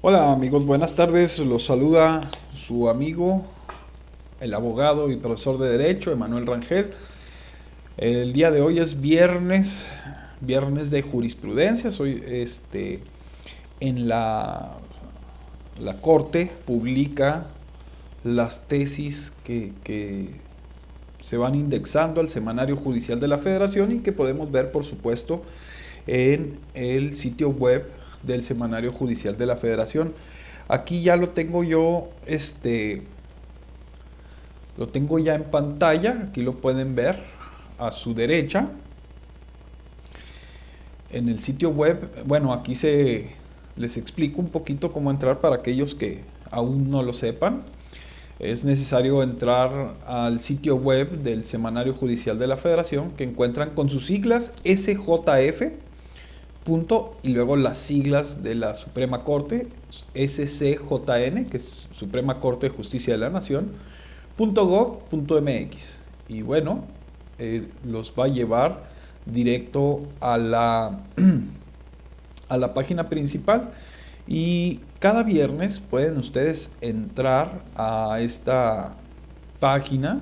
Hola amigos, buenas tardes. Los saluda su amigo, el abogado y profesor de Derecho, Emanuel Rangel. El día de hoy es viernes de jurisprudencia. Soy en la corte publica las tesis que se van indexando al Semanario Judicial de la Federación y que podemos ver, por supuesto, en el sitio web del Semanario Judicial de la Federación. Aquí ya lo tengo yo, lo tengo ya en pantalla, aquí lo pueden ver a su derecha en el sitio web. Bueno, les explico un poquito cómo entrar para aquellos que aún no lo sepan. Es necesario entrar al sitio web del Semanario Judicial de la Federación, que encuentran con sus siglas SJF, punto, y luego las siglas de la Suprema Corte, SCJN, que es Suprema Corte de Justicia de la Nación, .gov.mx. Y bueno, los va a llevar directo a la página principal. Y cada viernes pueden ustedes entrar a esta página,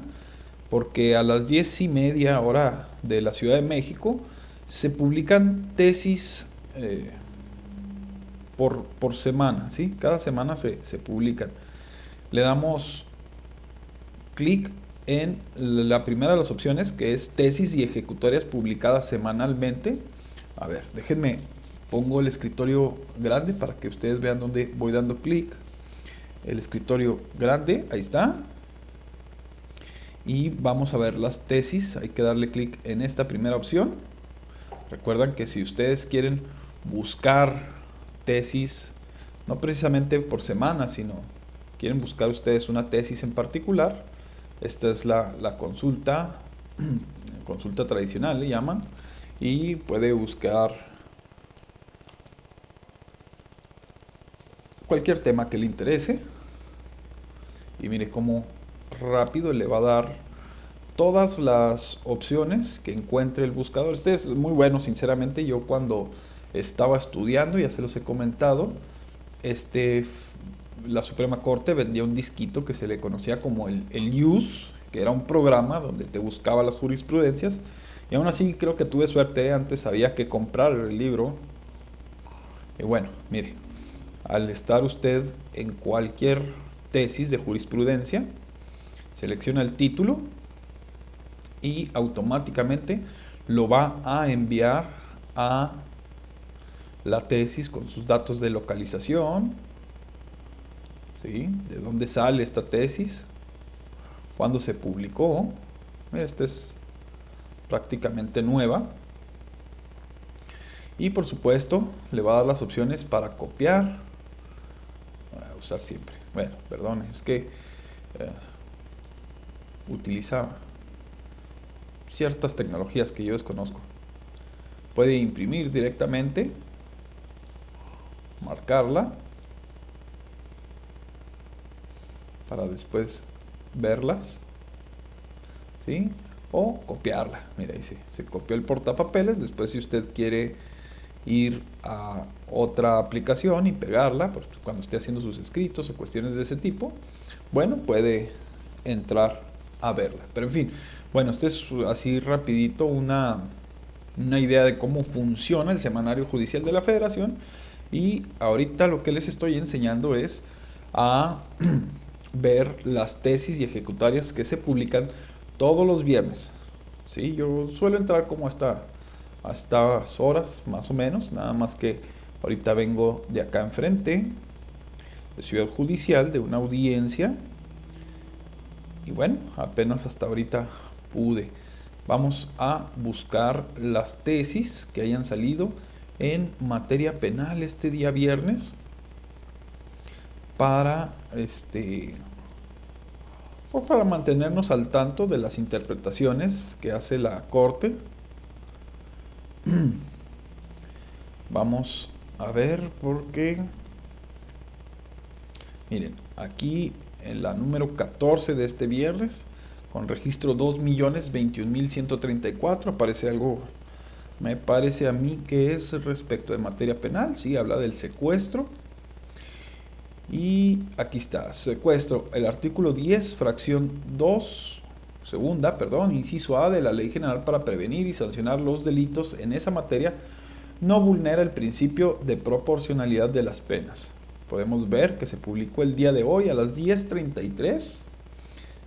porque a las 10:30 hora de la Ciudad de México se publican tesis por semana, ¿sí? Cada semana se publican. Le damos clic en la primera de las opciones, que es tesis y ejecutorias publicadas semanalmente. A ver, déjenme, pongo el escritorio grande para que ustedes vean dónde voy dando clic. El escritorio grande, ahí está. Y vamos a ver las tesis. Hay que darle clic en esta primera opción. Recuerdan que si ustedes quieren buscar tesis, no precisamente por semana, sino quieren buscar ustedes una tesis en particular, esta es la consulta, consulta tradicional le llaman, y puede buscar cualquier tema que le interese. Y mire cómo rápido le va a dar todas las opciones que encuentre el buscador. Este es muy bueno, sinceramente. Yo cuando estaba estudiando, ya se los he comentado, este, la Suprema Corte vendía un disquito que se le conocía como el USE, que era un programa donde te buscaba las jurisprudencias. Y aún así creo que tuve suerte, antes había que comprar el libro. Y bueno, mire, al estar usted en cualquier tesis de jurisprudencia, selecciona el título y automáticamente lo va a enviar a la tesis con sus datos de localización, ¿sí? De dónde sale esta tesis, cuándo se publicó. Esta es prácticamente nueva. Y por supuesto le va a dar las opciones para copiar. Voy a usar siempre. Bueno, perdón, es que utiliza ciertas tecnologías que yo desconozco. Puede imprimir directamente, marcarla para después verlas, ¿sí? O copiarla. Mira, ahí se copió el portapapeles. Después, si usted quiere ir a otra aplicación y pegarla, pues, cuando esté haciendo sus escritos o cuestiones de ese tipo, bueno, puede entrar a verla. Pero en fin, bueno, este es así rapidito una idea de cómo funciona el Semanario Judicial de la Federación. Y ahorita lo que les estoy enseñando es a ver las tesis y ejecutarias que se publican todos los viernes. ¿Sí? Yo suelo entrar como hasta estas horas, más o menos, nada más que ahorita vengo de acá enfrente, de Ciudad Judicial, de una audiencia. Y bueno, apenas hasta ahorita pude. Vamos a buscar las tesis que hayan salido en materia penal este día viernes para para mantenernos al tanto de las interpretaciones que hace la Corte. Vamos a ver porque, miren, aquí en la número 14 de este viernes, con registro 2.021.134, aparece algo, me parece a mí que es respecto de materia penal, sí, habla del secuestro. Y aquí está, secuestro, el artículo 10, fracción 2, segunda, perdón, inciso A de la Ley General para prevenir y sancionar los delitos en esa materia, no vulnera el principio de proporcionalidad de las penas. Podemos ver que se publicó el día de hoy a las 10:33.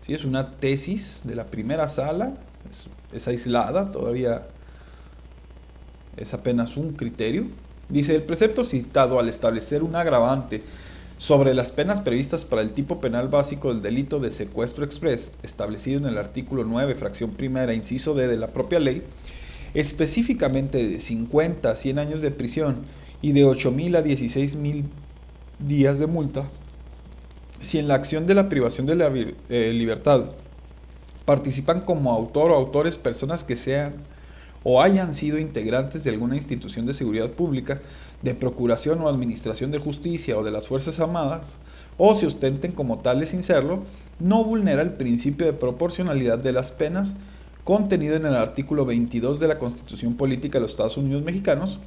Sí, es una tesis de la primera sala, es aislada, todavía es apenas un criterio. Dice, el precepto citado al establecer un agravante sobre las penas previstas para el tipo penal básico del delito de secuestro express, establecido en el artículo 9, fracción primera, inciso D de la propia ley, específicamente de 50 a 100 años de prisión y de 8.000 a 16.000 días de multa, si en la acción de la privación de la libertad participan como autor o autores personas que sean o hayan sido integrantes de alguna institución de seguridad pública, de procuración o administración de justicia o de las Fuerzas Armadas, o se ostenten como tales sin serlo, no vulnera el principio de proporcionalidad de las penas contenido en el artículo 22 de la Constitución Política de los Estados Unidos Mexicanos,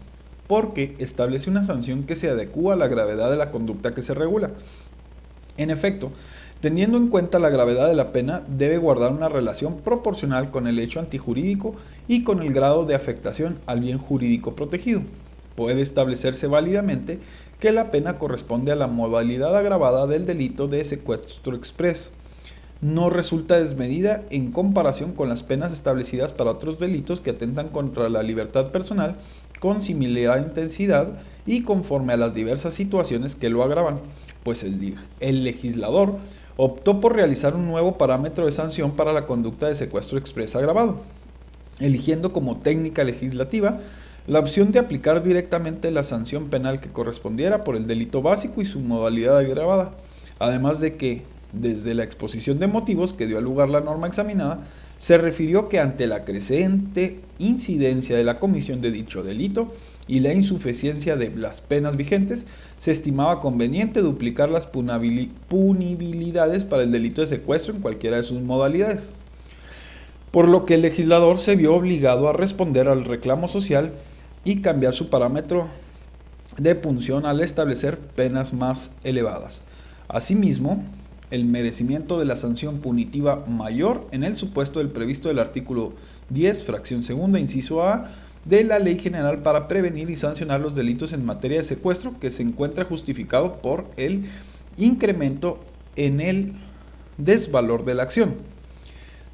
porque establece una sanción que se adecúa a la gravedad de la conducta que se regula. En efecto, teniendo en cuenta la gravedad de la pena, debe guardar una relación proporcional con el hecho antijurídico y con el grado de afectación al bien jurídico protegido. Puede establecerse válidamente que la pena corresponde a la modalidad agravada del delito de secuestro express. No resulta desmedida en comparación con las penas establecidas para otros delitos que atentan contra la libertad personal con similar intensidad y conforme a las diversas situaciones que lo agravan, pues el legislador optó por realizar un nuevo parámetro de sanción para la conducta de secuestro express agravado, eligiendo como técnica legislativa la opción de aplicar directamente la sanción penal que correspondiera por el delito básico y su modalidad agravada, además de que, desde la exposición de motivos que dio a lugar la norma examinada, se refirió que ante la creciente incidencia de la comisión de dicho delito y la insuficiencia de las penas vigentes, se estimaba conveniente duplicar las punibilidades para el delito de secuestro en cualquiera de sus modalidades. Por lo que el legislador se vio obligado a responder al reclamo social y cambiar su parámetro de punción al establecer penas más elevadas. Asimismo, el merecimiento de la sanción punitiva mayor en el supuesto del previsto del artículo 10, fracción segunda, inciso A, de la Ley General para prevenir y sancionar los delitos en materia de secuestro, que se encuentra justificado por el incremento en el desvalor de la acción,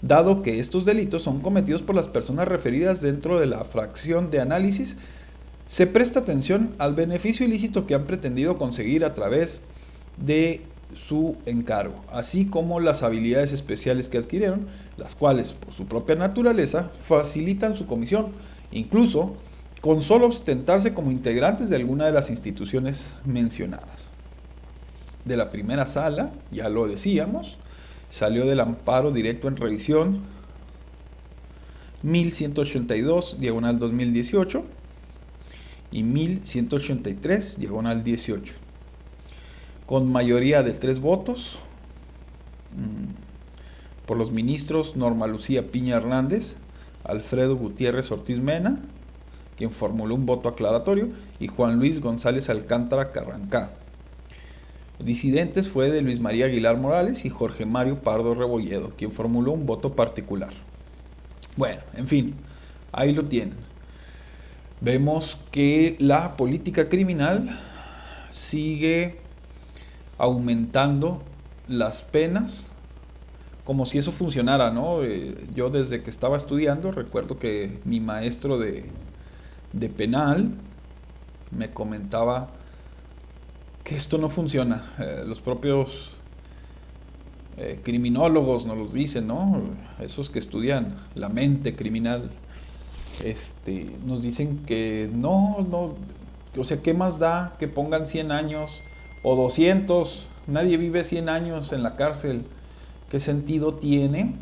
dado que estos delitos son cometidos por las personas referidas dentro de la fracción de análisis. Se presta atención al beneficio ilícito que han pretendido conseguir a través de su encargo, así como las habilidades especiales que adquirieron, las cuales, por su propia naturaleza, facilitan su comisión, incluso con solo ostentarse como integrantes de alguna de las instituciones mencionadas. De la primera sala, ya lo decíamos, salió del amparo directo en revisión 1182, diagonal 2018, y 1183, diagonal 18. Con mayoría de 3 votos, por los ministros Norma Lucía Piña Hernández, Alfredo Gutiérrez Ortiz Mena, quien formuló un voto aclaratorio, y Juan Luis González Alcántara Carrancá. Disidentes fue de Luis María Aguilar Morales y Jorge Mario Pardo Rebolledo, quien formuló un voto particular. Bueno, en fin, ahí lo tienen. Vemos que la política criminal sigue aumentando las penas como si eso funcionara, ¿no? Yo desde que estaba estudiando recuerdo que mi maestro de penal me comentaba que esto no funciona. Los propios criminólogos nos lo dicen, ¿no? Esos que estudian la mente criminal, nos dicen que no, o sea, ¿qué más da que pongan 100 años o 200? Nadie vive 100 años en la cárcel. ¿Qué sentido tiene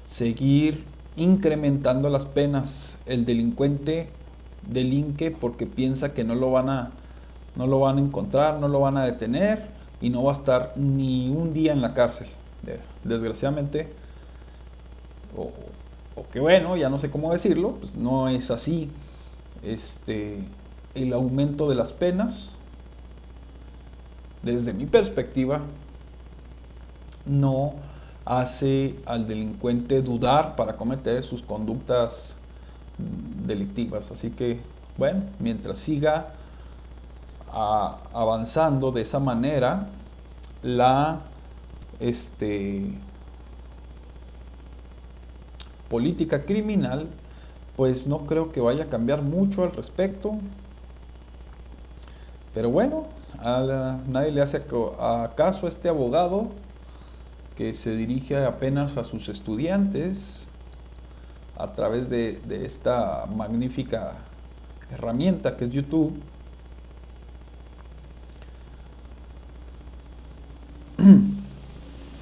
seguir incrementando las penas? El delincuente delinque porque piensa que no lo van a encontrar, no lo van a detener y no va a estar ni un día en la cárcel. Desgraciadamente, o que bueno, ya no sé cómo decirlo, pues no es así. El aumento de las penas desde mi perspectiva, no hace al delincuente dudar para cometer sus conductas delictivas. Así que, bueno, mientras siga avanzando de esa manera, la política criminal, pues no creo que vaya a cambiar mucho al respecto. Pero bueno, nadie le hace caso a este abogado que se dirige apenas a sus estudiantes a través de esta magnífica herramienta que es YouTube.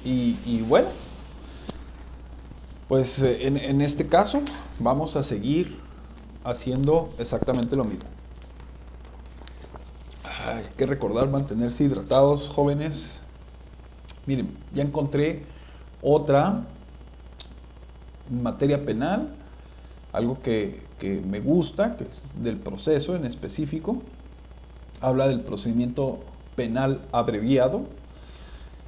Y bueno, pues en este caso vamos a seguir haciendo exactamente lo mismo. Hay que recordar mantenerse hidratados, jóvenes. Miren, ya encontré otra materia penal, algo que me gusta, que es del proceso en específico. Habla del procedimiento penal abreviado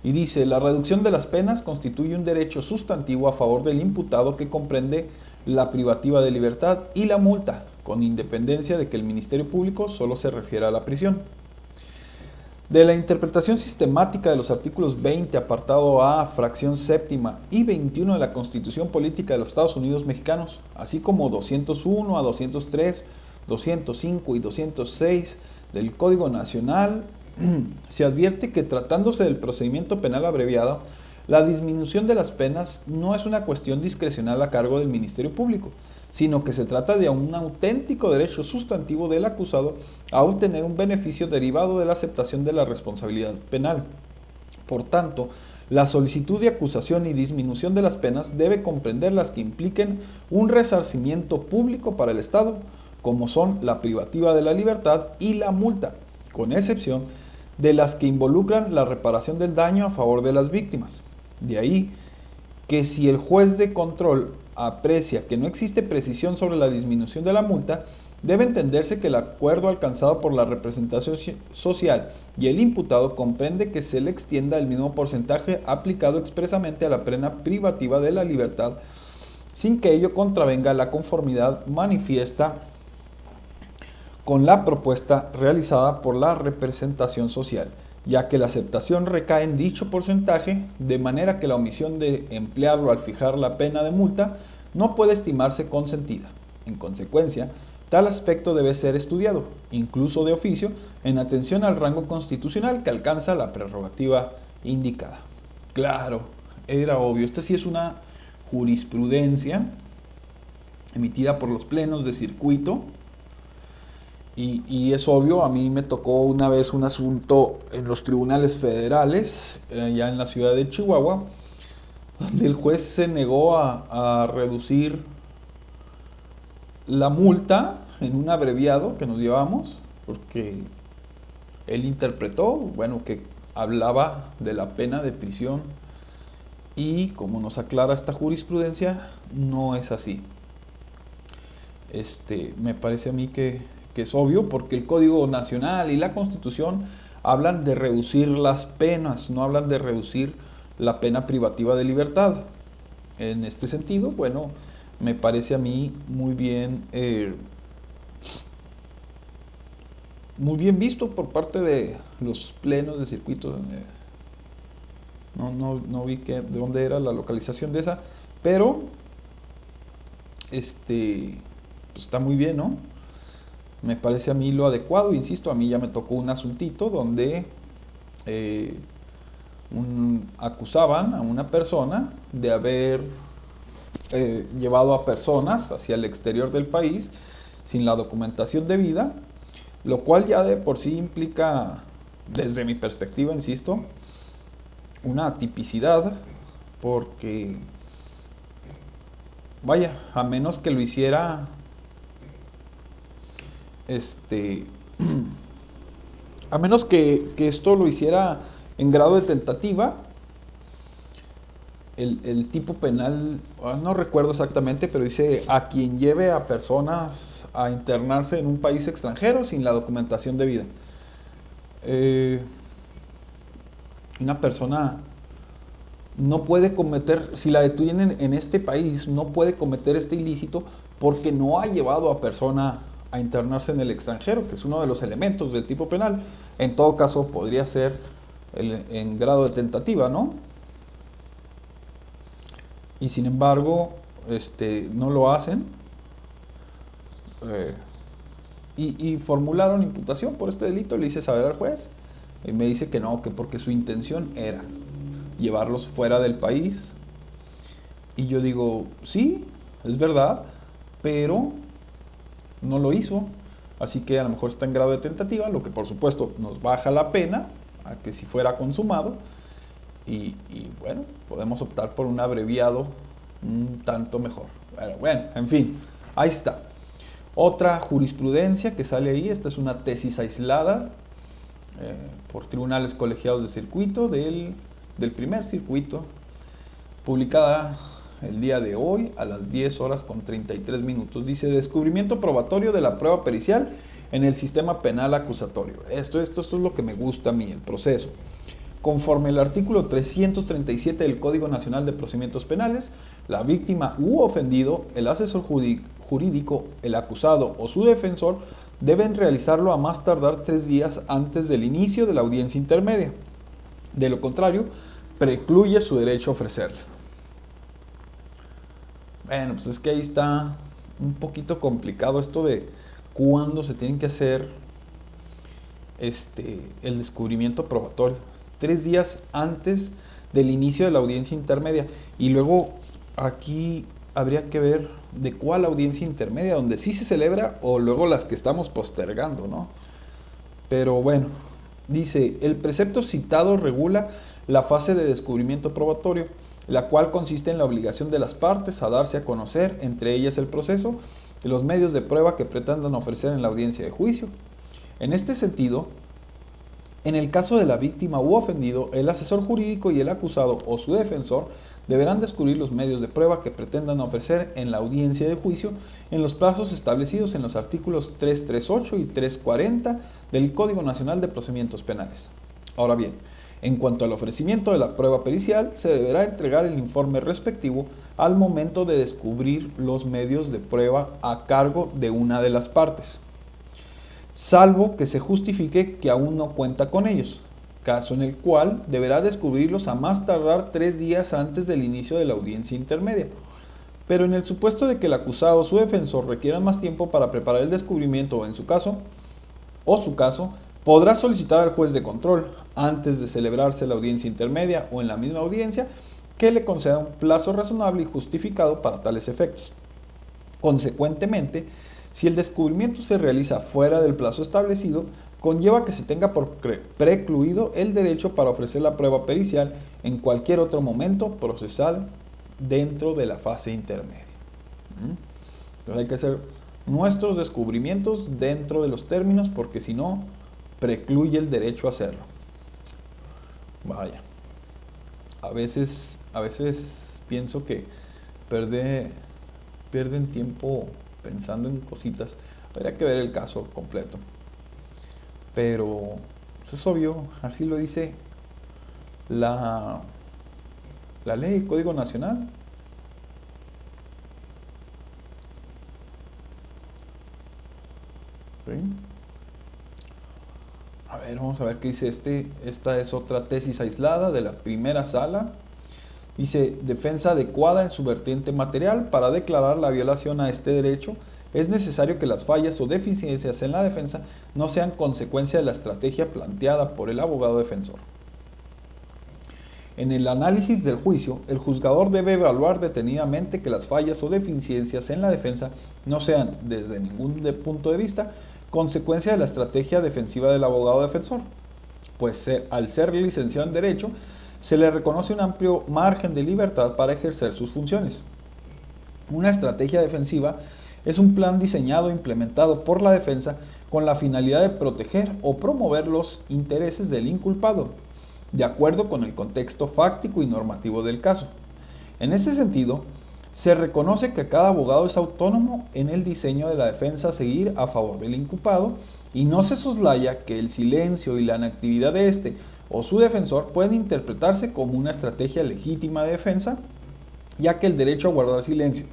y dice: la reducción de las penas constituye un derecho sustantivo a favor del imputado que comprende la privativa de libertad y la multa, con independencia de que el Ministerio Público solo se refiera a la prisión. De la interpretación sistemática de los artículos 20, apartado A, fracción séptima y 21 de la Constitución Política de los Estados Unidos Mexicanos, así como 201 a 203, 205 y 206 del Código Nacional, se advierte que tratándose del procedimiento penal abreviado, la disminución de las penas no es una cuestión discrecional a cargo del Ministerio Público, sino que se trata de un auténtico derecho sustantivo del acusado a obtener un beneficio derivado de la aceptación de la responsabilidad penal. Por tanto, la solicitud de acusación y disminución de las penas debe comprender las que impliquen un resarcimiento público para el Estado, como son la privativa de la libertad y la multa, con excepción de las que involucran la reparación del daño a favor de las víctimas. De ahí que si el juez de control aprecia que no existe precisión sobre la disminución de la multa, debe entenderse que el acuerdo alcanzado por la representación social y el imputado comprende que se le extienda el mismo porcentaje aplicado expresamente a la pena privativa de la libertad, sin que ello contravenga la conformidad manifiesta con la propuesta realizada por la representación social, ya que la aceptación recae en dicho porcentaje, de manera que la omisión de emplearlo al fijar la pena de multa no puede estimarse consentida. En consecuencia, tal aspecto debe ser estudiado, incluso de oficio, en atención al rango constitucional que alcanza la prerrogativa indicada. Claro, era obvio. Esta sí es una jurisprudencia emitida por los plenos de circuito. Y es obvio, a mí me tocó una vez un asunto en los tribunales federales, ya en la ciudad de Chihuahua, donde el juez se negó a reducir la multa en un abreviado que nos llevamos, porque él interpretó, bueno, que hablaba de la pena de prisión, y como nos aclara esta jurisprudencia, no es así. Me parece a mí que es obvio, porque el Código Nacional y la Constitución hablan de reducir las penas, no hablan de reducir la pena privativa de libertad. En este sentido, bueno, me parece a mí muy bien visto por parte de los plenos de circuito. No vi de dónde era la localización de esa, pero pues está muy bien, ¿no? Me parece a mí lo adecuado. Insisto, a mí ya me tocó un asuntito donde acusaban a una persona de haber llevado a personas hacia el exterior del país sin la documentación debida, lo cual ya de por sí implica, desde mi perspectiva, insisto, una atipicidad, porque vaya, a menos que lo hiciera a menos que esto lo hiciera en grado de tentativa, el tipo penal, no recuerdo exactamente, pero dice: a quien lleve a personas a internarse en un país extranjero sin la documentación debida. Una persona no puede cometer, si la detienen en este país, no puede cometer este ilícito porque no ha llevado a persona a internarse en el extranjero, que es uno de los elementos del tipo penal. En todo caso, podría ser en grado de tentativa, ¿no? Y sin embargo, no lo hacen. eh, y formularon imputación por este delito. Le hice saber al juez y me dice que no, que porque su intención era llevarlos fuera del país. Y yo digo, sí, es verdad, pero no lo hizo. Así que a lo mejor está en grado de tentativa, lo que por supuesto nos baja la pena a que si fuera consumado. Y bueno, podemos optar por un abreviado un tanto mejor. Pero bueno, en fin, ahí está. Otra jurisprudencia que sale ahí, esta es una tesis aislada por tribunales colegiados de circuito del primer circuito, publicada el día de hoy a las 10 horas con 33 minutos. Dice: descubrimiento probatorio de la prueba pericial en el sistema penal acusatorio. Esto es lo que me gusta a mí, el proceso. Conforme el artículo 337 del Código Nacional de Procedimientos Penales, la víctima u ofendido, el asesor jurídico, el acusado o su defensor deben realizarlo a más tardar 3 días antes del inicio de la audiencia intermedia. De lo contrario, precluye su derecho a ofrecerla. Bueno, pues es que ahí está un poquito complicado esto de cuándo se tienen que hacer el descubrimiento probatorio. 3 días antes del inicio de la audiencia intermedia. Y luego aquí habría que ver de cuál audiencia intermedia, donde sí se celebra o luego las que estamos postergando, ¿no? Pero bueno, dice: el precepto citado regula la fase de descubrimiento probatorio, la cual consiste en la obligación de las partes a darse a conocer, entre ellas el proceso, y los medios de prueba que pretendan ofrecer en la audiencia de juicio. En este sentido, en el caso de la víctima u ofendido, el asesor jurídico y el acusado o su defensor deberán descubrir los medios de prueba que pretendan ofrecer en la audiencia de juicio en los plazos establecidos en los artículos 338 y 340 del Código Nacional de Procedimientos Penales. Ahora bien, en cuanto al ofrecimiento de la prueba pericial, se deberá entregar el informe respectivo al momento de descubrir los medios de prueba a cargo de una de las partes, salvo que se justifique que aún no cuenta con ellos, caso en el cual deberá descubrirlos a más tardar 3 días antes del inicio de la audiencia intermedia. Pero en el supuesto de que el acusado o su defensor requieran más tiempo para preparar el descubrimiento o su caso, podrá solicitar al juez de control, antes de celebrarse la audiencia intermedia o en la misma audiencia, que le conceda un plazo razonable y justificado para tales efectos. Consecuentemente, si el descubrimiento se realiza fuera del plazo establecido, conlleva que se tenga por precluido el derecho para ofrecer la prueba pericial en cualquier otro momento procesal dentro de la fase intermedia. Entonces hay que hacer nuestros descubrimientos dentro de los términos, porque si no, precluye el derecho a hacerlo. Vaya, a veces pienso que pierden tiempo pensando en cositas. Habría que ver el caso completo. Pero eso es obvio, así lo dice la ley, el Código Nacional. ¿Sí? A ver, vamos a ver qué dice Esta es otra tesis aislada de la primera sala. Dice: defensa adecuada en su vertiente material. Para declarar la violación a este derecho, es necesario que las fallas o deficiencias en la defensa no sean consecuencia de la estrategia planteada por el abogado defensor. En el análisis del juicio, el juzgador debe evaluar detenidamente que las fallas o deficiencias en la defensa no sean, desde ningún punto de vista, consecuencia de la estrategia defensiva del abogado defensor, pues al ser licenciado en Derecho, se le reconoce un amplio margen de libertad para ejercer sus funciones. Una estrategia defensiva es un plan diseñado e implementado por la defensa con la finalidad de proteger o promover los intereses del inculpado, de acuerdo con el contexto fáctico y normativo del caso. En ese sentido, se reconoce que cada abogado es autónomo en el diseño de la defensa a seguir a favor del inculpado, y no se soslaya que el silencio y la inactividad de éste o su defensor pueden interpretarse como una estrategia legítima de defensa, ya que el derecho a guardar silencio,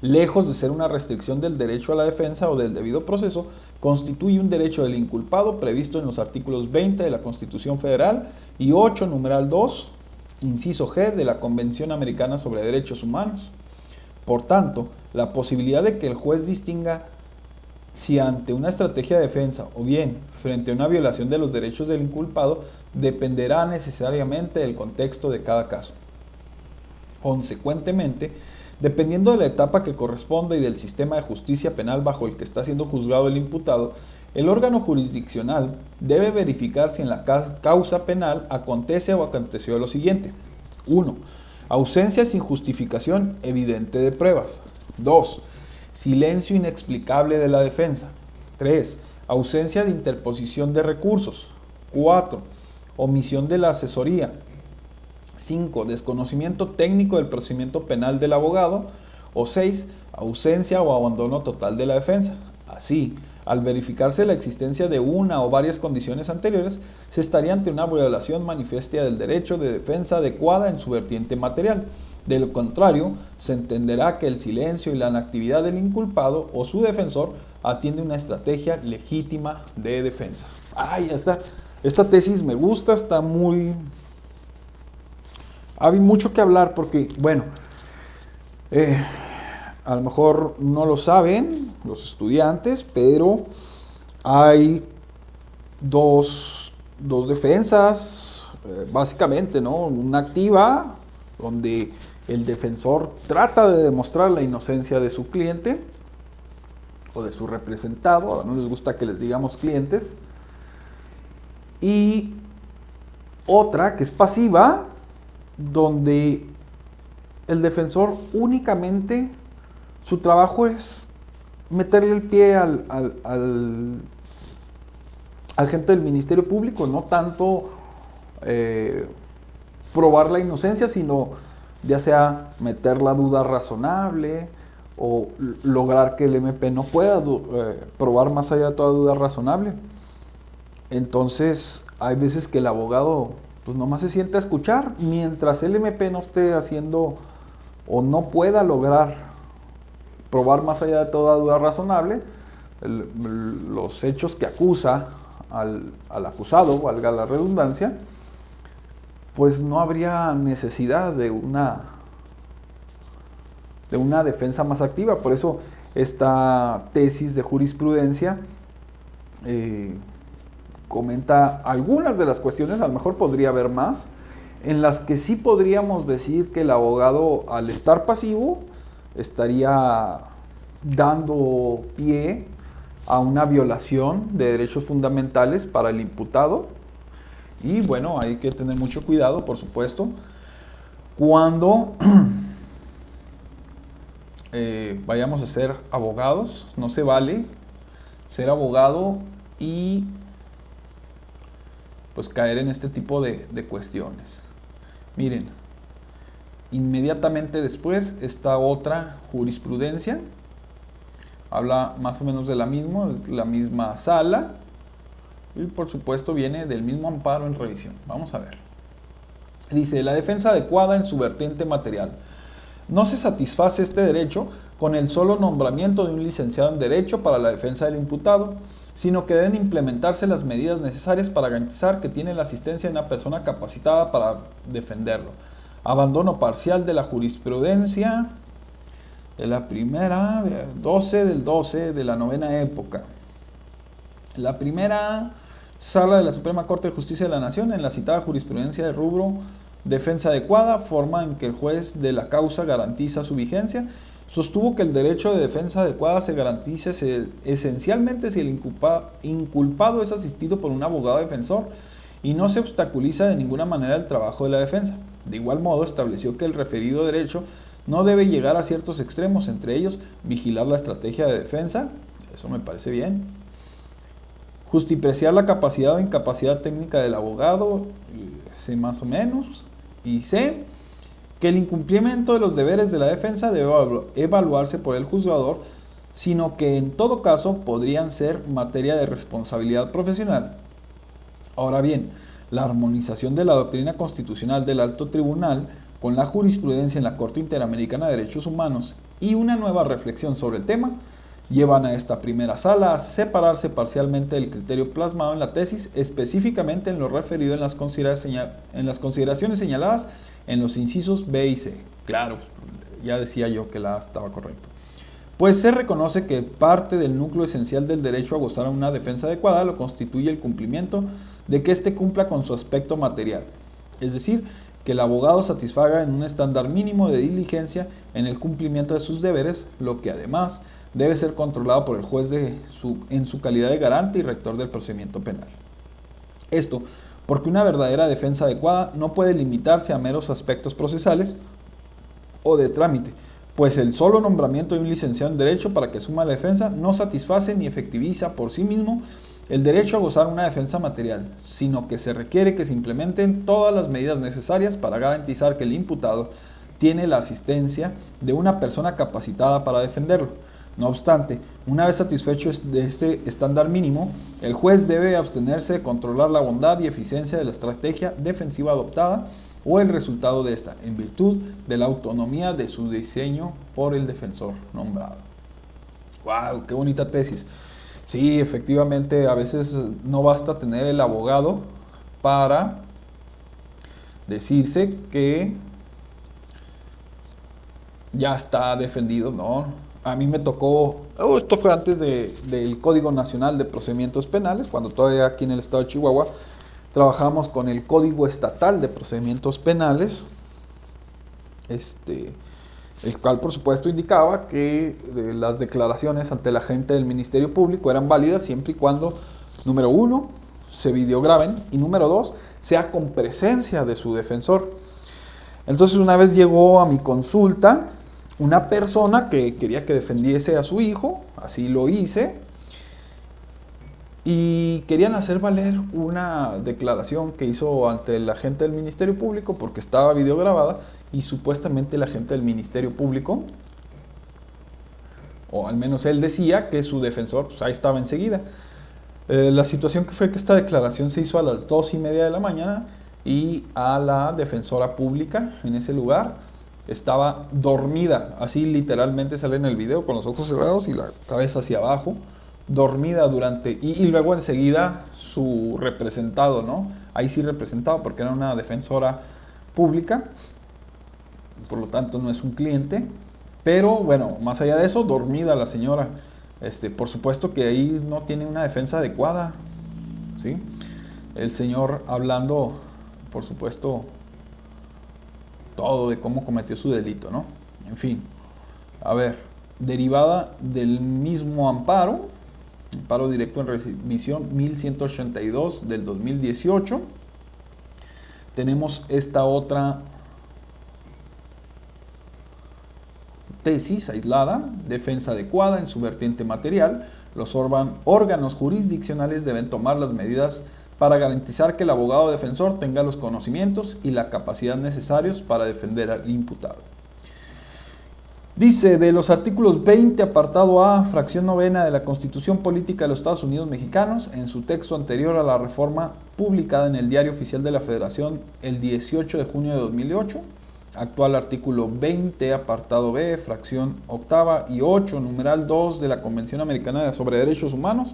lejos de ser una restricción del derecho a la defensa o del debido proceso, constituye un derecho del inculpado previsto en los artículos 20 de la Constitución Federal y 8, numeral 2, inciso G de la Convención Americana sobre Derechos Humanos. Por tanto, la posibilidad de que el juez distinga si ante una estrategia de defensa o bien frente a una violación de los derechos del inculpado dependerá necesariamente del contexto de cada caso. Consecuentemente, dependiendo de la etapa que corresponda y del sistema de justicia penal bajo el que está siendo juzgado el imputado, el órgano jurisdiccional debe verificar si en la causa penal acontece o aconteció lo siguiente. 1. Ausencia sin justificación evidente de pruebas. 2. Silencio inexplicable de la defensa. 3. Ausencia de interposición de recursos. 4. Omisión de la asesoría. 5. Desconocimiento técnico del procedimiento penal del abogado. O 6. Ausencia o abandono total de la defensa. Así, al verificarse la existencia de una o varias condiciones anteriores, se estaría ante una violación manifiesta del derecho de defensa adecuada en su vertiente material. De lo contrario, se entenderá que el silencio y la inactividad del inculpado o su defensor atiende una estrategia legítima de defensa. ¡Ay, ya está! Esta tesis me gusta, está muy... Hay mucho que hablar porque, bueno, a lo mejor no lo saben los estudiantes, pero hay dos defensas, básicamente, ¿no? Una activa, donde el defensor trata de demostrar la inocencia de su cliente o de su representado, ahora no les gusta que les digamos clientes, y otra que es pasiva, donde el defensor únicamente su trabajo es meterle el pie al agente del Ministerio Público, no tanto probar la inocencia, sino ya sea meter la duda razonable o lograr que el MP no pueda probar más allá de toda duda razonable. Entonces, hay veces que el abogado pues nomás se sienta a escuchar, mientras el MP no esté haciendo o no pueda lograr probar más allá de toda duda razonable los hechos que acusa al acusado, valga la redundancia, pues no habría necesidad de una defensa más activa. Por eso esta tesis de jurisprudencia comenta algunas de las cuestiones, a lo mejor podría haber más, en las que sí podríamos decir que el abogado, al estar pasivo, estaría dando pie a una violación de derechos fundamentales para el imputado. Y bueno, hay que tener mucho cuidado, por supuesto, cuando vayamos a ser abogados. No se vale ser abogado y pues caer en este tipo de cuestiones. Miren, inmediatamente después está otra jurisprudencia, habla más o menos de la misma sala, y por supuesto viene del mismo amparo en revisión. Vamos a ver. Dice: la defensa adecuada en su vertiente material. No se satisface este derecho con el solo nombramiento de un licenciado en Derecho para la defensa del imputado, sino que deben implementarse las medidas necesarias para garantizar que tiene la asistencia de una persona capacitada para defenderlo. Abandono parcial de la jurisprudencia de la primera, 12 del 12 de la novena época. La primera sala de la Suprema Corte de Justicia de la Nación, en la citada jurisprudencia de rubro defensa adecuada, forma en que el juez de la causa garantiza su vigencia, sostuvo que el derecho de defensa adecuada se garantiza esencialmente si el inculpado es asistido por un abogado defensor y no se obstaculiza de ninguna manera el trabajo de la defensa. De igual modo, estableció que el referido derecho no debe llegar a ciertos extremos, entre ellos vigilar la estrategia de defensa, eso me parece bien, justipreciar la capacidad o incapacidad técnica del abogado, sé más o menos, y sé que el incumplimiento de los deberes de la defensa debe evaluarse por el juzgador, sino que en todo caso podrían ser materia de responsabilidad profesional. Ahora bien, la armonización de la doctrina constitucional del Alto Tribunal con la jurisprudencia en la Corte Interamericana de Derechos Humanos y una nueva reflexión sobre el tema llevan a esta primera sala a separarse parcialmente del criterio plasmado en la tesis, específicamente en lo referido en las consideraciones señaladas en los incisos B y C. Claro, ya decía yo que la A estaba correcto. Pues se reconoce que parte del núcleo esencial del derecho a gozar a una defensa adecuada lo constituye el cumplimiento de que éste cumpla con su aspecto material, es decir, que el abogado satisfaga en un estándar mínimo de diligencia en el cumplimiento de sus deberes, lo que además debe ser controlado por el juez en su calidad de garante y rector del procedimiento penal. Esto porque una verdadera defensa adecuada no puede limitarse a meros aspectos procesales o de trámite, pues el solo nombramiento de un licenciado en Derecho para que asuma la defensa no satisface ni efectiviza por sí mismo el derecho a gozar una defensa material, sino que se requiere que se implementen todas las medidas necesarias para garantizar que el imputado tiene la asistencia de una persona capacitada para defenderlo. No obstante, una vez satisfecho de este estándar mínimo, el juez debe abstenerse de controlar la bondad y eficiencia de la estrategia defensiva adoptada o el resultado de esta, en virtud de la autonomía de su diseño por el defensor nombrado. ¡Wow! ¡Qué bonita tesis! Sí, efectivamente, a veces no basta tener el abogado para decirse que ya está defendido, ¿no? A mí me tocó, esto fue antes del Código Nacional de Procedimientos Penales, cuando todavía aquí en el estado de Chihuahua trabajamos con el Código Estatal de Procedimientos Penales, el cual por supuesto indicaba que las declaraciones ante el agente del Ministerio Público eran válidas siempre y cuando, número 1, se videograben y número 2, sea con presencia de su defensor. Entonces una vez llegó a mi consulta una persona que quería que defendiese a su hijo, así lo hice, y querían hacer valer una declaración que hizo ante el agente del Ministerio Público porque estaba videograbada y supuestamente el agente del Ministerio Público, o al menos él decía que su defensor pues, ahí estaba enseguida. La situación que fue que esta declaración se hizo a las 2:30 de la mañana y a la defensora pública en ese lugar estaba dormida, así literalmente sale en el video con los ojos cerrados y la cabeza hacia abajo, dormida durante, y luego enseguida su representado, ¿no? Ahí sí representado porque era una defensora pública, por lo tanto no es un cliente, pero bueno, más allá de eso, dormida la señora. Por supuesto que ahí no tiene una defensa adecuada, ¿sí? El señor hablando, por supuesto, todo de cómo cometió su delito, ¿no? En fin, a ver, derivada del mismo amparo directo en revisión 1182 del 2018, tenemos esta otra tesis aislada, defensa adecuada en su vertiente material. Los órganos jurisdiccionales deben tomar las medidas para garantizar que el abogado defensor tenga los conocimientos y la capacidad necesarios para defender al imputado. Dice, de los artículos 20, apartado A, fracción 9 de la Constitución Política de los Estados Unidos Mexicanos, en su texto anterior a la reforma publicada en el Diario Oficial de la Federación el 18 de junio de 2008, actual artículo 20, apartado B, fracción 8 y 8, numeral 2 de la Convención Americana sobre Derechos Humanos,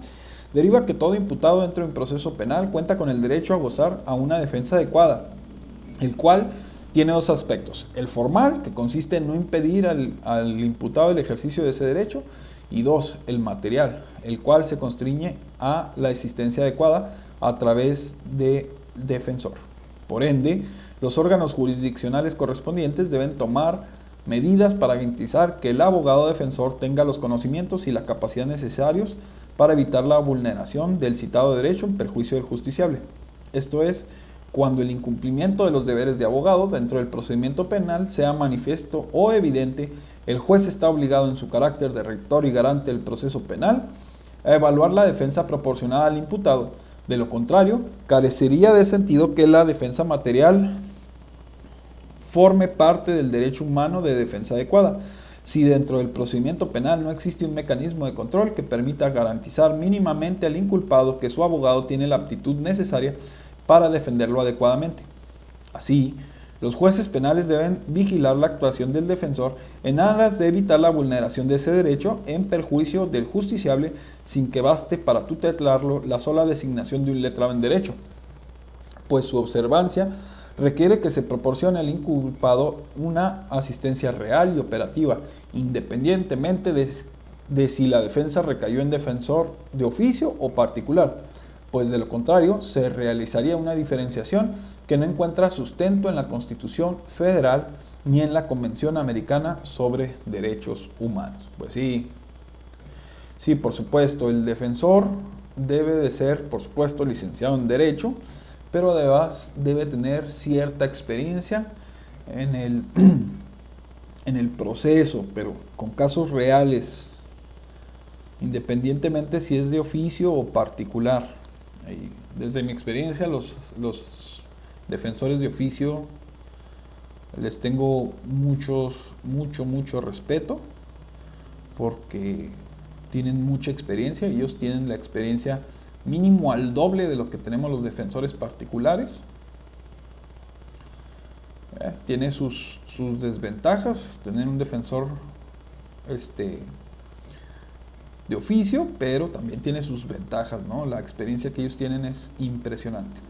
deriva que todo imputado dentro de un proceso penal cuenta con el derecho a gozar a una defensa adecuada, el cual tiene dos aspectos: el formal, que consiste en no impedir al imputado el ejercicio de ese derecho, y 2, el material, el cual se constriñe a la existencia adecuada a través de defensor. Por ende, los órganos jurisdiccionales correspondientes deben tomar medidas para garantizar que el abogado defensor tenga los conocimientos y la capacidad necesarios para evitar la vulneración del citado derecho en perjuicio del justiciable. Esto es, cuando el incumplimiento de los deberes de abogado dentro del procedimiento penal sea manifiesto o evidente, el juez está obligado en su carácter de rector y garante del proceso penal a evaluar la defensa proporcionada al imputado. De lo contrario, carecería de sentido que la defensa material forme parte del derecho humano de defensa adecuada, si dentro del procedimiento penal no existe un mecanismo de control que permita garantizar mínimamente al inculpado que su abogado tiene la aptitud necesaria para defenderlo adecuadamente. Así, los jueces penales deben vigilar la actuación del defensor en aras de evitar la vulneración de ese derecho en perjuicio del justiciable sin que baste para tutelarlo la sola designación de un letrado en derecho, pues su observancia requiere que se proporcione al inculpado una asistencia real y operativa, independientemente de si la defensa recayó en defensor de oficio o particular, pues de lo contrario se realizaría una diferenciación que no encuentra sustento en la Constitución Federal ni en la Convención Americana sobre Derechos Humanos. Pues sí, por supuesto, el defensor debe de ser, por supuesto, licenciado en Derecho, pero además debe tener cierta experiencia en el proceso, pero con casos reales, independientemente si es de oficio o particular. Desde mi experiencia, los defensores de oficio les tengo mucho respeto porque tienen mucha experiencia. Ellos tienen la experiencia mínimo al doble de lo que tenemos los defensores particulares. Tiene sus desventajas tener un defensor de oficio, pero también tiene sus ventajas, ¿no? La experiencia que ellos tienen es impresionante.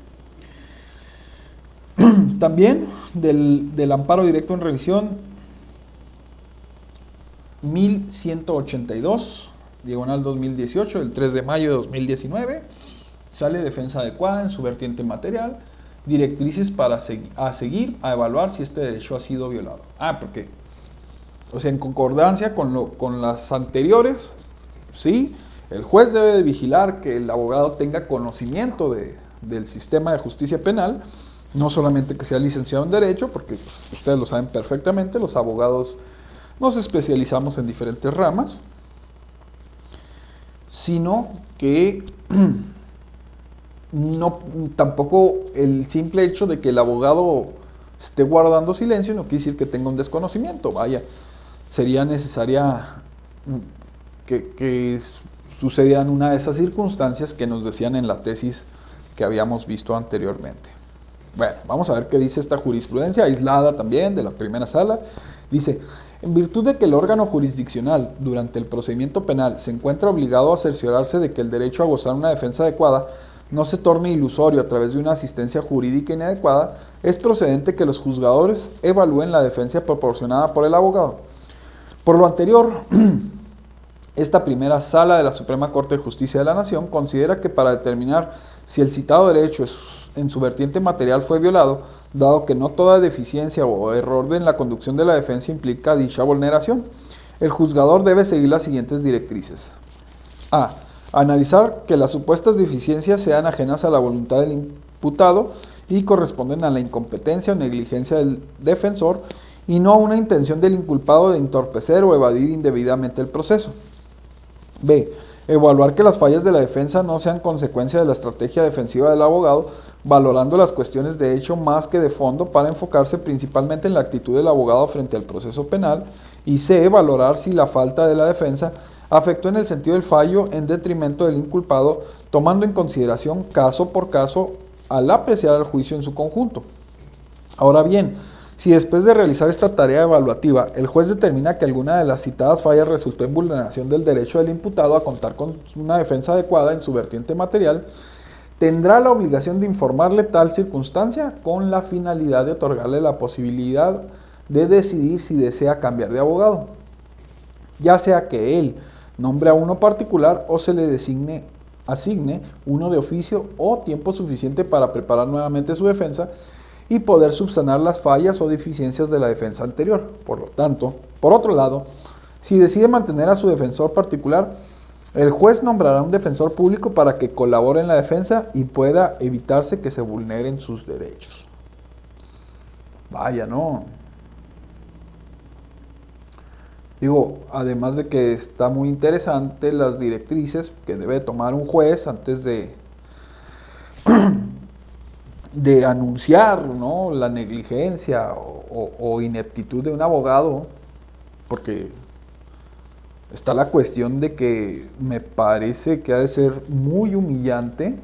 También del amparo directo en revisión 1182, diagonal 2018, el 3 de mayo de 2019, sale defensa adecuada en su vertiente material, directrices para seguir a evaluar si este derecho ha sido violado. Porque, o sea, en concordancia con las anteriores, sí, el juez debe de vigilar que el abogado tenga conocimiento del sistema de justicia penal, no solamente que sea licenciado en Derecho, porque ustedes lo saben perfectamente, los abogados nos especializamos en diferentes ramas, sino que tampoco el simple hecho de que el abogado esté guardando silencio no quiere decir que tenga un desconocimiento. Vaya, sería necesaria que sucedieran una de esas circunstancias que nos decían en la tesis que habíamos visto anteriormente. Bueno, vamos a ver qué dice esta jurisprudencia aislada también de la primera sala. Dice: en virtud de que el órgano jurisdiccional durante el procedimiento penal se encuentra obligado a cerciorarse de que el derecho a gozar una defensa adecuada no se torne ilusorio a través de una asistencia jurídica inadecuada, es procedente que los juzgadores evalúen la defensa proporcionada por el abogado. Por lo anterior, esta primera sala de la Suprema Corte de Justicia de la Nación considera que para determinar si el citado derecho en su vertiente material fue violado, dado que no toda deficiencia o error en la conducción de la defensa implica dicha vulneración, el juzgador debe seguir las siguientes directrices. A. Analizar que las supuestas deficiencias sean ajenas a la voluntad del imputado y corresponden a la incompetencia o negligencia del defensor y no a una intención del inculpado de entorpecer o evadir indebidamente el proceso. B. Evaluar que las fallas de la defensa no sean consecuencia de la estrategia defensiva del abogado, valorando las cuestiones de hecho más que de fondo para enfocarse principalmente en la actitud del abogado frente al proceso penal. Y C. Valorar si la falta de la defensa afectó en el sentido del fallo en detrimento del inculpado, tomando en consideración caso por caso al apreciar el juicio en su conjunto. Ahora bien, si después de realizar esta tarea evaluativa, el juez determina que alguna de las citadas fallas resultó en vulneración del derecho del imputado a contar con una defensa adecuada en su vertiente material, tendrá la obligación de informarle tal circunstancia con la finalidad de otorgarle la posibilidad de decidir si desea cambiar de abogado, ya sea que él nombre a uno particular o se le asigne uno de oficio o tiempo suficiente para preparar nuevamente su defensa y poder subsanar las fallas o deficiencias de la defensa anterior. Por lo tanto, por otro lado, si decide mantener a su defensor particular, el juez nombrará un defensor público para que colabore en la defensa y pueda evitarse que se vulneren sus derechos. Vaya, ¿no? Digo, además de que está muy interesante las directrices que debe tomar un juez antes de anunciar, ¿no?, la negligencia o ineptitud de un abogado, porque está la cuestión de que me parece que ha de ser muy humillante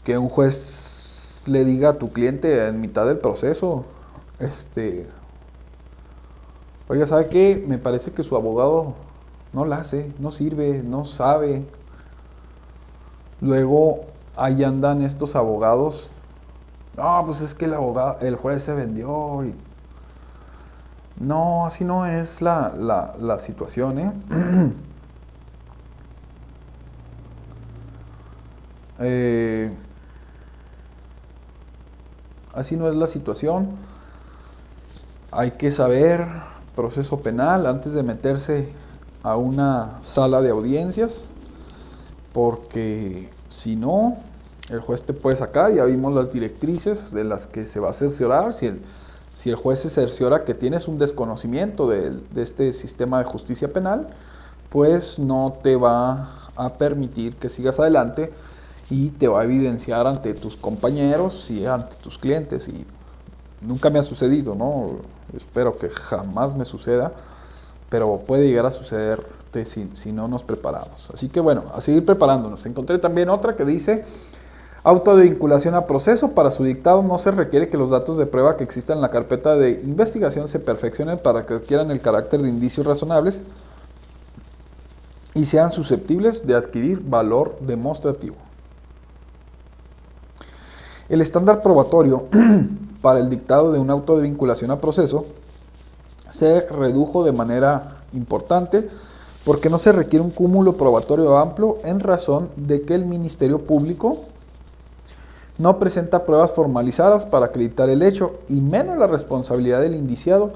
que un juez le diga a tu cliente en mitad del proceso, oiga, ¿sabe qué? Me parece que su abogado no la hace, no sirve, no sabe. Luego ahí andan estos abogados. No, pues es que el juez se vendió. No, así no es la situación, ¿eh? Eh, Así no es la situación. Hay que saber proceso penal antes de meterse a una sala de audiencias, porque si no, el juez te puede sacar. Ya vimos las directrices de las que se va a cerciorar. Si el juez se cerciora que tienes un desconocimiento de este sistema de justicia penal, pues no te va a permitir que sigas adelante y te va a evidenciar ante tus compañeros y ante tus clientes. Y nunca me ha sucedido, ¿no? Espero que jamás me suceda, pero puede llegar a sucederte si no nos preparamos. Así que bueno, a seguir preparándonos. Encontré también otra que dice: auto de vinculación a proceso. Para su dictado no se requiere que los datos de prueba que existan en la carpeta de investigación se perfeccionen para que adquieran el carácter de indicios razonables y sean susceptibles de adquirir valor demostrativo. El estándar probatorio para el dictado de un auto de vinculación a proceso se redujo de manera importante porque no se requiere un cúmulo probatorio amplio en razón de que el Ministerio Público no presenta pruebas formalizadas para acreditar el hecho y menos la responsabilidad del indiciado,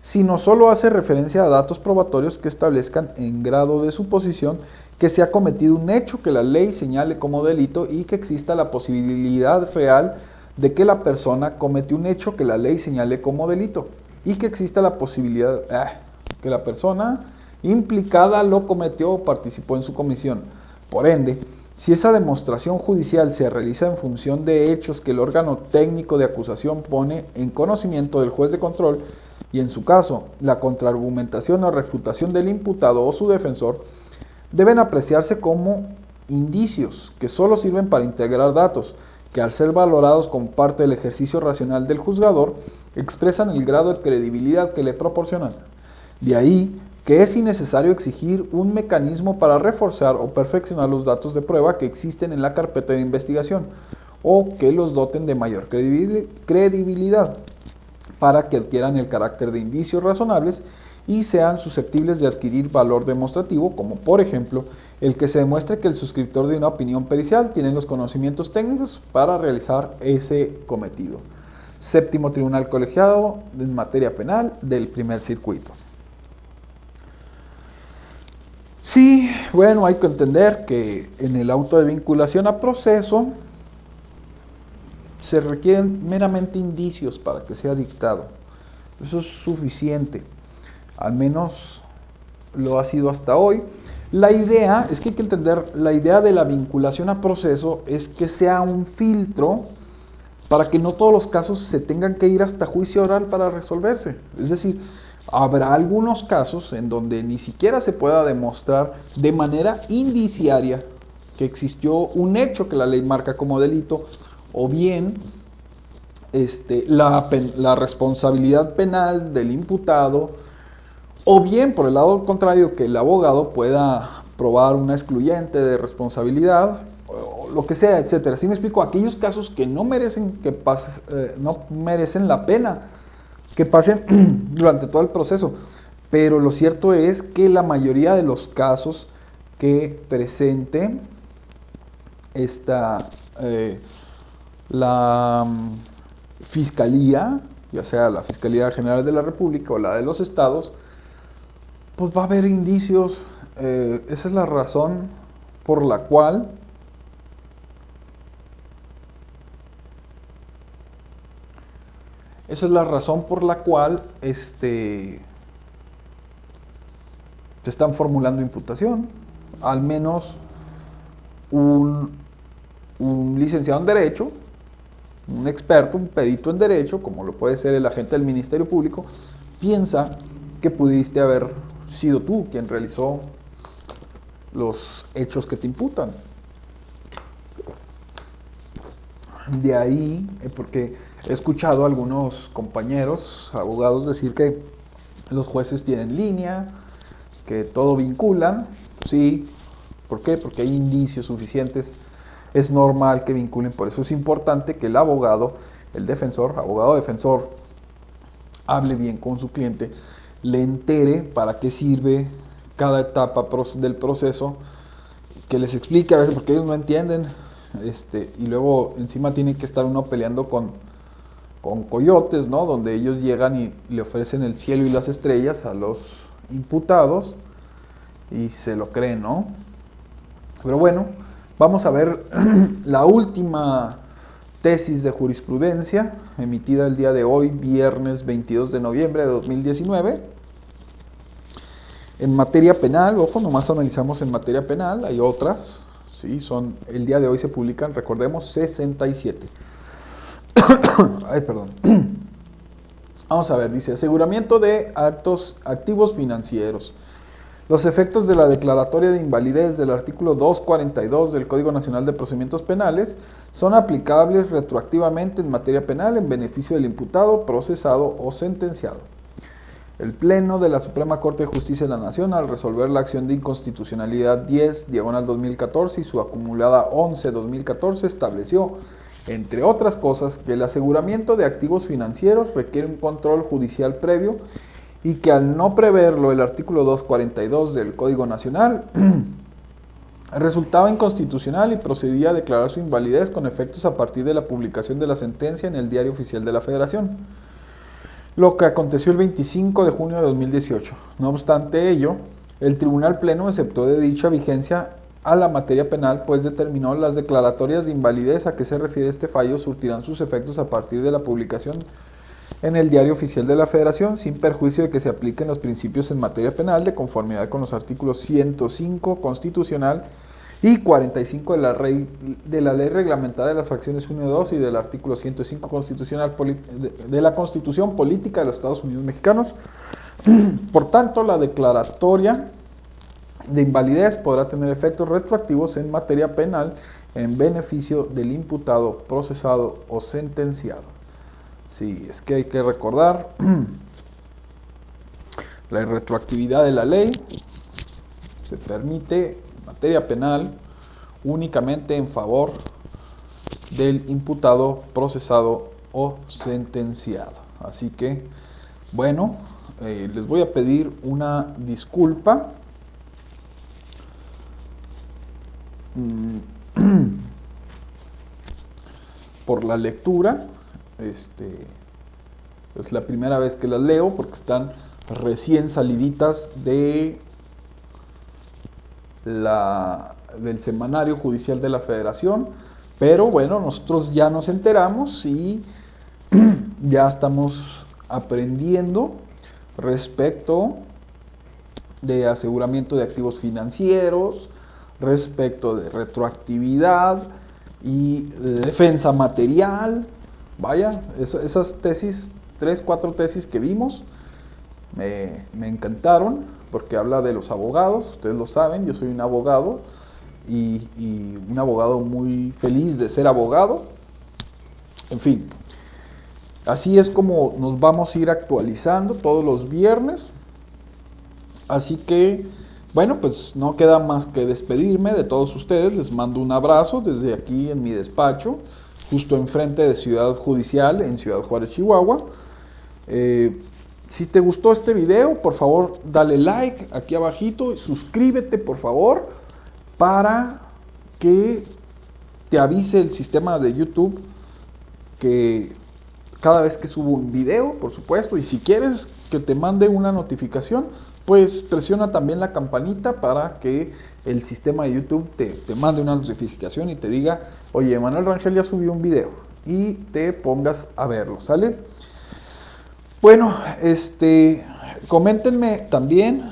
sino solo hace referencia a datos probatorios que establezcan en grado de suposición que se ha cometido un hecho que la ley señale como delito y que exista la posibilidad real de que la persona cometió un hecho que la ley señale como delito y que exista la posibilidad que la persona implicada lo cometió o participó en su comisión. Por ende, si esa demostración judicial se realiza en función de hechos que el órgano técnico de acusación pone en conocimiento del juez de control, y en su caso, la contraargumentación o refutación del imputado o su defensor, deben apreciarse como indicios que solo sirven para integrar datos, que al ser valorados como parte del ejercicio racional del juzgador, expresan el grado de credibilidad que le proporcionan. De ahí que es innecesario exigir un mecanismo para reforzar o perfeccionar los datos de prueba que existen en la carpeta de investigación, o que los doten de mayor credibilidad, para que adquieran el carácter de indicios razonables y sean susceptibles de adquirir valor demostrativo, como por ejemplo el que se demuestre que el suscriptor de una opinión pericial tiene los conocimientos técnicos para realizar ese cometido. Séptimo Tribunal Colegiado en materia penal del primer circuito. Sí, bueno, hay que entender que en el auto de vinculación a proceso se requieren meramente indicios para que sea dictado. Eso es suficiente. Al menos lo ha sido hasta hoy. La idea, es que hay que entender, la idea de la vinculación a proceso es que sea un filtro para que no todos los casos se tengan que ir hasta juicio oral para resolverse. Es decir, habrá algunos casos en donde ni siquiera se pueda demostrar de manera indiciaria que existió un hecho que la ley marca como delito, o bien la responsabilidad penal del imputado, o bien por el lado contrario que el abogado pueda probar una excluyente de responsabilidad, o lo que sea, etcétera. ¿Sí me explico? Aquellos casos que no merecen no merecen la pena que pasen durante todo el proceso. Pero lo cierto es que la mayoría de los casos que presente la Fiscalía, ya sea la Fiscalía General de la República o la de los estados, pues va a haber indicios. Esa es la razón por la cual se están formulando imputación. Al menos un licenciado en Derecho, un experto, un perito en Derecho, como lo puede ser el agente del Ministerio Público, piensa que pudiste haber sido tú quien realizó los hechos que te imputan. De ahí, porque he escuchado a algunos compañeros, abogados, decir que los jueces tienen línea, que todo vinculan. Sí, ¿por qué? Porque hay indicios suficientes. Es normal que vinculen, por eso es importante que el abogado, el defensor, abogado defensor, hable bien con su cliente, le entere para qué sirve cada etapa del proceso, que les explique a veces porque ellos no entienden, y luego encima tiene que estar uno peleando con coyotes, ¿no? Donde ellos llegan y le ofrecen el cielo y las estrellas a los imputados y se lo creen, ¿no? Pero bueno, vamos a ver la última tesis de jurisprudencia emitida el día de hoy, viernes 22 de noviembre de 2019. En materia penal, ojo, nomás analizamos en materia penal, hay otras, ¿sí? El día de hoy se publican, recordemos, 67. Ay, perdón. Vamos a ver, dice, aseguramiento de activos financieros. Los efectos de la declaratoria de invalidez del artículo 242 del Código Nacional de Procedimientos Penales son aplicables retroactivamente en materia penal en beneficio del imputado, procesado o sentenciado. El Pleno de la Suprema Corte de Justicia de la Nación, al resolver la acción de inconstitucionalidad 10/2014 y su acumulada 11/2014, estableció, entre otras cosas, que el aseguramiento de activos financieros requiere un control judicial previo y que al no preverlo el artículo 242 del Código Nacional resultaba inconstitucional y procedía a declarar su invalidez con efectos a partir de la publicación de la sentencia en el Diario Oficial de la Federación, lo que aconteció el 25 de junio de 2018. No obstante ello, el Tribunal Pleno exceptó de dicha vigencia a la materia penal, pues determinó las declaratorias de invalidez a que se refiere este fallo surtirán sus efectos a partir de la publicación en el Diario Oficial de la Federación, sin perjuicio de que se apliquen los principios en materia penal de conformidad con los artículos 105 constitucional y 45 de la ley reglamentaria de las fracciones 1 y 2 y del artículo 105 constitucional de la Constitución Política de los Estados Unidos Mexicanos. Por tanto, la declaratoria de invalidez podrá tener efectos retroactivos en materia penal en beneficio del imputado, procesado o sentenciado. Sí, es que hay que recordar la retroactividad de la ley se permite en materia penal únicamente en favor del imputado, procesado o sentenciado. Así que, bueno, les voy a pedir una disculpa por la lectura. Es la primera vez que las leo porque están recién saliditas del Semanario Judicial de la Federación, pero bueno, nosotros ya nos enteramos y ya estamos aprendiendo respecto de aseguramiento de activos financieros, respecto de retroactividad y de defensa material. Vaya, esas tesis, 3, 4 tesis que vimos, me encantaron porque habla de los abogados. Ustedes lo saben, yo soy un abogado y un abogado muy feliz de ser abogado. En fin, así es como nos vamos a ir actualizando todos los viernes. Así que, bueno, pues no queda más que despedirme de todos ustedes. Les mando un abrazo desde aquí en mi despacho, justo enfrente de Ciudad Judicial, en Ciudad Juárez, Chihuahua. Si te gustó este video, por favor, dale like aquí abajito, suscríbete, por favor, para que te avise el sistema de YouTube que cada vez que subo un video, por supuesto, y si quieres que te mande una notificación, pues presiona también la campanita para que el sistema de YouTube te mande una notificación y te diga, oye, Manuel Rangel ya subió un video, y te pongas a verlo, ¿sale? Bueno, coméntenme también,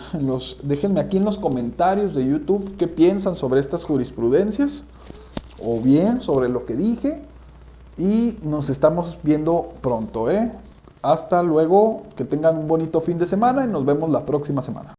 déjenme aquí en los comentarios de YouTube qué piensan sobre estas jurisprudencias, o bien sobre lo que dije, y nos estamos viendo pronto, ¿eh? Hasta luego, que tengan un bonito fin de semana y nos vemos la próxima semana.